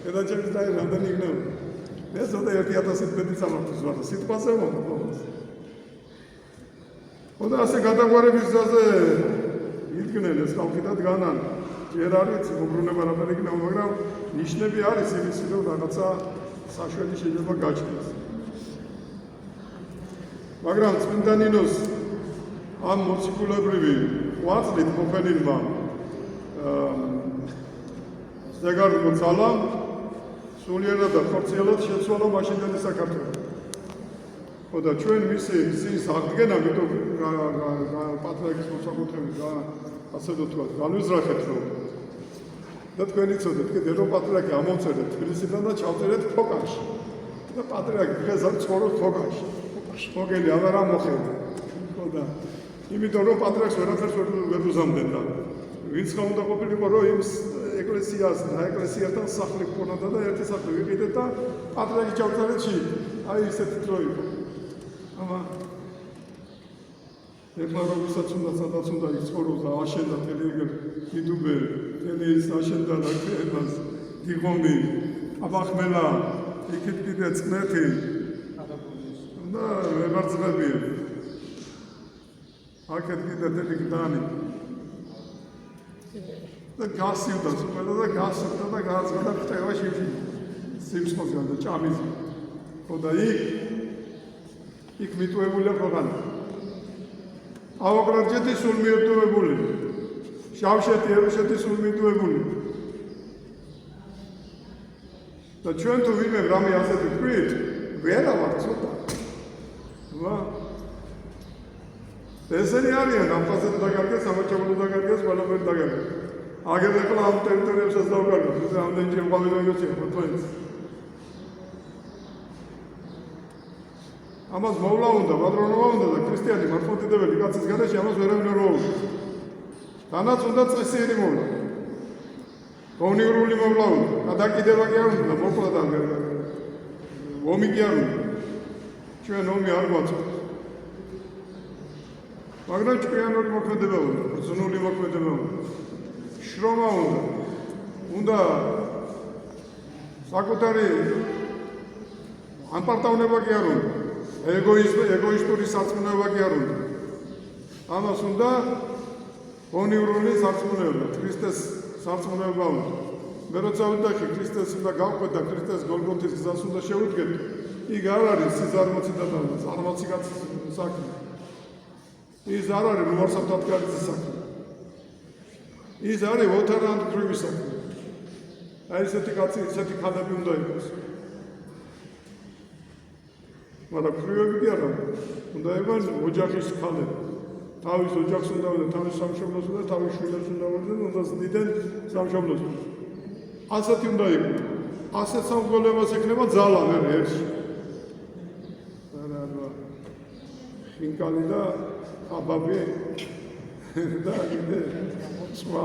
Когда через дай надо не гнал. Я сюда я то сидеть сам тут сидит пасемо. Ода ასე გადაგვარების გზაზე იდგნენ ეს ხალხიდან განან. ჯერ არის უბრუნება რაფერი იქნება, მაგრამ ნიშნები არის იმისი, რომ რაღაცა საშველი შეიძლება გაჩნდეს. მაგრამ წმინდა ნინოს ამ მოციქულებრივი ყვაწლით მოხენილმა ზეგარდ მოცალამ სულიერად და ხორციელად შეცვალა მაშინდელი საქართველო. და ჩვენ მისი გზის აღდგენა მეტო პატრიარქის მოსახუთრებით ასე ვთქვათ, განვიზრახეთ რომ და თქვენი ცოდეთ, კიდე რომ პატრიარქი ამომწერეთ თბილისიდან და ჩავწერეთ ფოკაში. და პატრიარქი დღეს არ ცხოვრობს ფოკაში. მოგელი აღარ ამოხერდა. და იმიტომ რომ პატრიარქს ვერაფერს ვერ უზამდნენ და ვინც ხომ უნდა ყოფილიყო რომ იმ ეკლესიას და ეკლესიასთან სახლი ქონოდა და ერთი სახლი ვიყიდეთ და პატრიარქი ჩავწერეთ ში. აი ისეთი დრო იყო. Ama ეპაროსაც უნდა სადაც უნდა იცხოვროს და აშენდა ტელეგრ YouTube ტელეს აშენდა და ქებას დიღომი აბახმელა იქით კიდე წნეთი და ვებარწები აქეთ კიდე ტელეგრამი და გასივდა სულ და გასივდა და გააცხადა ფტევაში სიმსხოსგან და ჭამის ხოდა იქ მიტუებულია ქვეყანა. ავაგრაჯეთი სულ მიტუებული. შავშეთი ერუშეთი სულ მიტუებული. და ჩვენ თუ ვინმე რამე ასეთი ვთქვით, ვერა ვარ ცოტა. ვა. ესენი არიან ამფასეთ დაგარგეს, სამოჩაბლო დაგარგეს, ყველაფერი დაგარგეს. აგერ ახლა ამ ტერიტორიებსაც დავგარგოთ, ეს ამდენჯერ ყვავილოიოცი ხოთოიც. ამას მოვლა უნდა, პატრონობა უნდა და ქრისტიანი მართლმადიდებელი კაცის გარეშე ამას ვერავინ არ მოუწევს. თანაც უნდა წესიერი მოვლა. კონიურული მოვლა უნდა, გადაკიდება კი არ უნდა, მოკლა და ომი კი არ უნდა. ჩვენ ომი არ გვაწევს. მაგრამ ჭკვიანური მოქმედება უნდა, ბრძნული მოქმედება უნდა. შრომა უნდა. უნდა საკუთარი ანპარტავნება კი არ უნდა. ეგოისტური სარწმუნოება კი არ უნდა. ამას უნდა კონიურული სარწმუნოება, ქრისტეს სარწმუნოება უნდა. მე როცა ვიდახი ქრისტეს უნდა გავყვეთ და ქრისტეს გოლგოთის გზას უნდა შევუდგეთ, იქ არ არის სიზარმაცი და წარმოცი კაცის საქმე. ის არ არის მოვარსაბთათგარის საქმე. ის არის ოთარანტკრივის საქმე. აი ესეთი კაცი, ესეთი ქალები უნდა იყოს. მაგრამ ქრივები კი არა. უნდა იყოს ოჯახის ქალები. თავის ოჯახს უნდა და თავის სამშობლოს და თავის შვილებს უნდა უნდა ზდიდნენ სამშობლოს. ასეთი უნდა იყოს. ასეთ სამგოლებას ექნება ძალა ვერ ერთში. არა. ხინკალი და აბაბი და კიდე სხვა.